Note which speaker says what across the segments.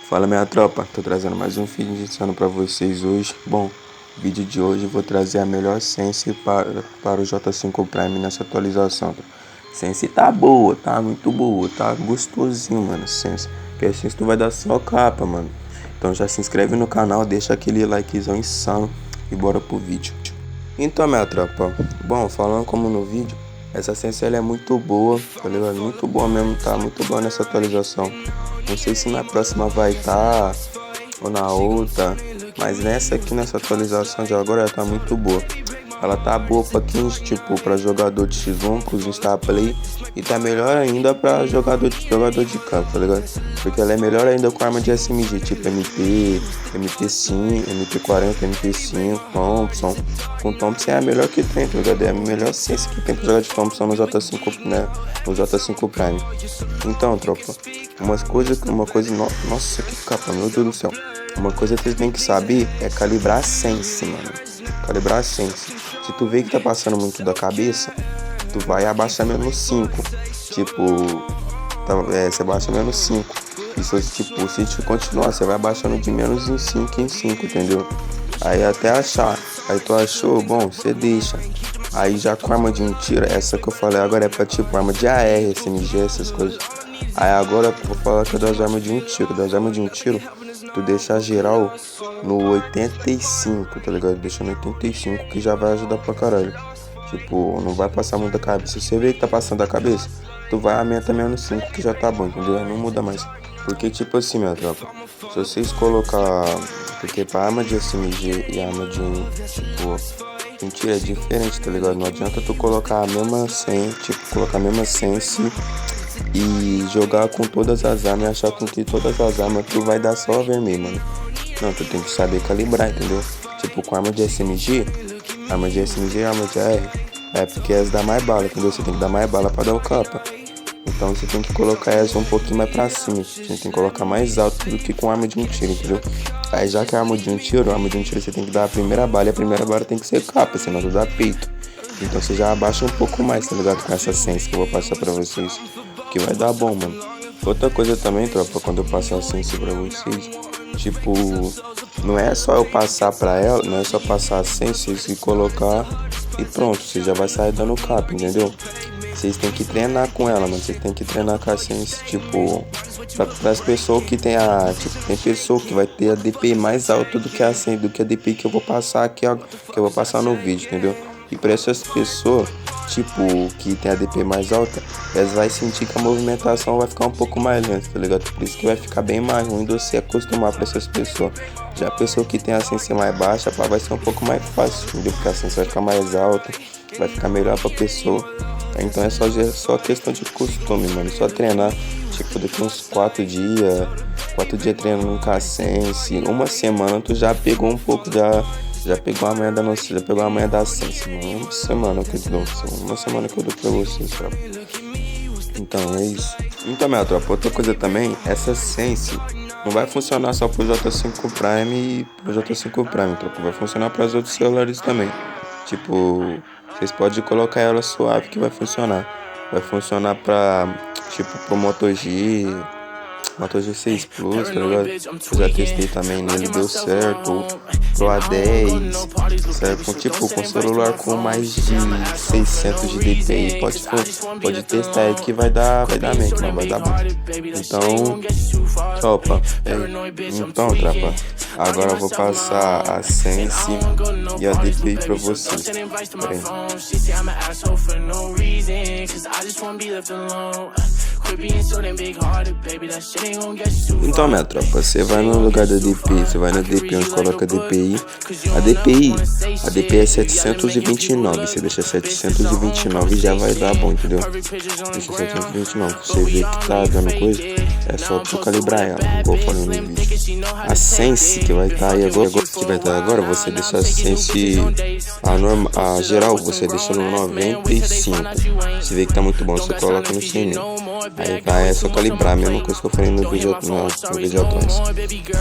Speaker 1: Fala minha tropa, tô trazendo mais um vídeo indicando pra vocês hoje. Bom, vídeo de hoje eu vou trazer a melhor Sense para o J5 Prime nessa atualização. Sense tá boa, tá muito boa, tá gostosinho, mano, Sense. Que a Sense tu vai dar só capa, mano. Então já se inscreve no canal, deixa aquele likezão insano e bora pro vídeo. Então minha tropa, bom, falando como no vídeo, essa Sense ela é muito boa, tá ligado? Muito boa mesmo, tá muito boa nessa atualização. Não sei se na próxima vai estar ou na outra, mas nessa aqui, nessa atualização de agora, ela tá muito boa. Ela tá boa pra quem, tipo, pra jogador de X1, com Star Play, e tá melhor ainda pra jogador de campo, tá ligado? Porque ela é melhor ainda com arma de SMG, tipo MP, MP5, MP40, MP5, Thompson. Com Thompson é a melhor que tem, tá ligado? É a melhor ciência que tem pra jogar de Thompson no J5, né? No J5 Prime. Então, tropa, nossa, que capa, meu Deus do céu. Uma coisa que vocês têm que saber é calibrar a Sense, mano. Calibrar a Sense. Se tu vê que tá passando muito da cabeça, tu vai abaixar menos 5. Tipo, você baixa menos 5. Isso, tipo, se tu continuar, você vai abaixando de menos em 5 em 5, entendeu? Aí até achar. Aí tu achou, bom, você deixa. Aí já com arma de um tiro, essa que eu falei agora é pra tipo arma de AR, SMG, essas coisas. Aí agora eu vou falar que é das armas de um tiro. Das armas de um tiro, tu deixa geral no 85, tá ligado? Deixa no 85 que já vai ajudar pra caralho. Tipo, não vai passar muito da cabeça. Se você vê que tá passando da cabeça, tu vai aumenta menos 5 que já tá bom, entendeu? Não muda mais. Porque tipo assim, minha tropa, se vocês colocar... Porque pra arma de SMG e arma de um, tipo, um tiro é diferente, tá ligado? Não adianta tu colocar a mesma sense, tipo, colocar a mesma sense e jogar com todas as armas e achar com que todas as armas tu vai dar só vermelho, mano. Não, tu tem que saber calibrar, entendeu? Tipo, com arma de SMG e arma de AR, é porque elas dá mais bala, entendeu? Você tem que dar mais bala pra dar o capa. Então você tem que colocar essa um pouquinho mais pra cima, você tem que colocar mais alto do que com arma de um tiro, entendeu? Aí já que a arma de um tiro você tem que dar a primeira bala, e a primeira bala tem que ser capa, senão tu dá peito. Então você já abaixa um pouco mais, tá ligado? Com essa sense que eu vou passar pra vocês, que vai dar bom, mano. Outra coisa também, tropa, quando eu passar a sense pra vocês, tipo, não é só eu passar pra ela, não é só passar a sense e colocar e pronto, você já vai sair dando capa, entendeu? Vocês têm que treinar com ela, mano. Vocês têm que treinar com a Sense, tipo, para as pessoas que tem a, tipo, tem pessoa que vai ter a DPI mais alta do que a Sense, do que a DPI que eu vou passar aqui, ó, que eu vou passar no vídeo, entendeu? E para essas pessoas, tipo, que tem a DPI mais alta, elas vai sentir que a movimentação vai ficar um pouco mais lenta, tá ligado? Por isso que vai ficar bem mais ruim de você acostumar para essas pessoas. Já a pessoa que tem a Sense mais baixa, pá, vai ser um pouco mais fácil, entendeu? Porque a Sense vai ficar mais alta, vai ficar melhor pra pessoa. Então é só questão de costume, mano. Só treinar, tipo, daqui uns 4 dias treinando com a Sense. Uma semana tu já pegou um pouco já pegou a manha da nossa, já pegou a manha da Sense, mano. Uma semana que eu dou pra vocês, tropa. Então é isso. Então, minha tropa, outra coisa também, essa Sense não vai funcionar só pro J5 Prime e pro J5 Prime, tropa. Vai funcionar para os outros celulares também. Tipo, vocês podem colocar ela suave que vai funcionar. Vai funcionar pra, tipo, pro Moto G6 Plus, tá ligado? Eu já testei também nele, deu certo. Pro A10, certo? Com celular com mais de 600 de DPI. Pode testar aí que vai dar mesmo, não vai dar bom. Então, tropa, tropa, agora eu vou passar a Sense e a DPI pra vocês. Pera Então, minha tropa, você vai no lugar da DPI, você vai na DPI onde coloca DPI. A DPI é 729, você deixa 729 e já vai dar bom, entendeu? Deixa 729, você vê que tá dando coisa, é só tu calibrar ela, igual eu falei no vídeo. A Sense que vai estar aí agora, você deixa a Sense, a geral, você deixa no 95. Você vê que tá muito bom, você coloca no 100. Aí vai, é só calibrar, a mesma coisa que eu falei no vídeo atrás.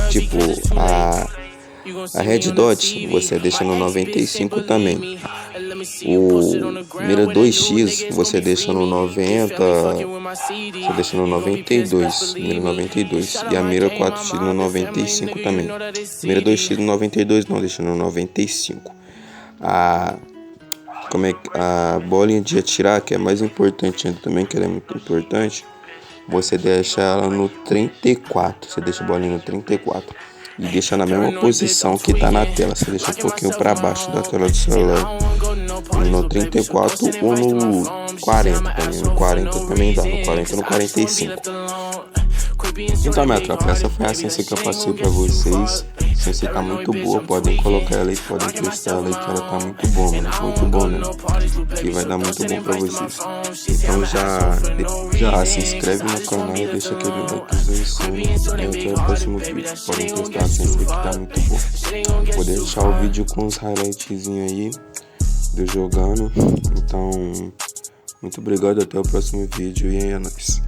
Speaker 1: Tipo, A Red Dot você deixa no 95 também. O mira 2x você deixa no 90, você deixa no 92, mira 92. E a mira 4x no 95 também. Mira 2x no 92 não, deixa no 95. A bolinha de atirar, que é mais importante ainda também, que ela é muito importante, você deixa ela no 34. Você deixa a bolinha no 34 e deixa na mesma posição que tá na tela. Você deixa um pouquinho para baixo da tela do celular, no 34 ou no 40 também. No 40 também dá, no 40 ou no 45. Então, minha tropa, essa foi a ciência que eu passei pra vocês. A ciência tá muito boa, podem colocar ela aí, podem testar ela aí, que ela tá muito boa, mano, muito bom, né? Que vai dar muito bom pra vocês. Então já se inscreve no canal e deixa aquele likezão em cima. E até o próximo vídeo. Podem testar a ciência que tá muito boa. Vou deixar o vídeo com os highlightzinhos aí de eu jogando. Então, muito obrigado, até o próximo vídeo e é nóis.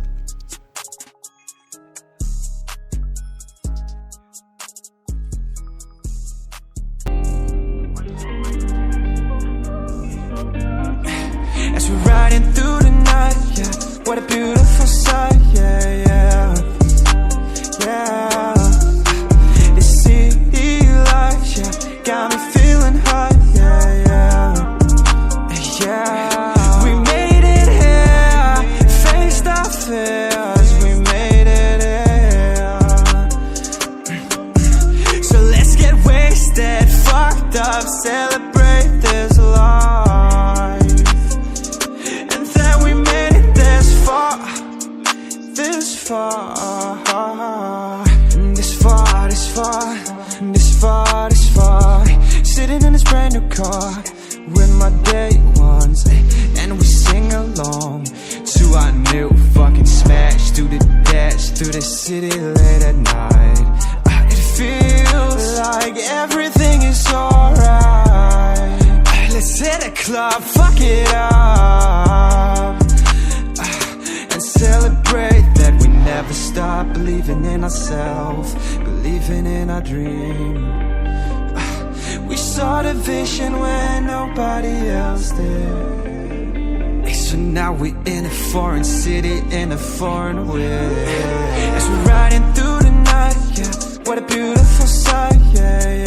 Speaker 2: As we're riding through the night, yeah, what a beautiful sight, yeah, yeah, yeah. The city lights, yeah, got me feeling high, yeah, yeah, yeah. We made it here, faced our fears, we made it here. So let's get wasted, fucked up, celebrate this life. This far, sitting in this brand new car with my day ones, and we sing along to our new fucking smash, through the dash, through the city late at night. It feels like everything is alright. Let's hit a club, fuck it up, and celebrate that we never stop believing in ourselves, believing in our dream. We saw the vision when nobody else did. So now we in a foreign city, in a foreign way. As we're riding through the night, yeah, what a beautiful sight, yeah, yeah.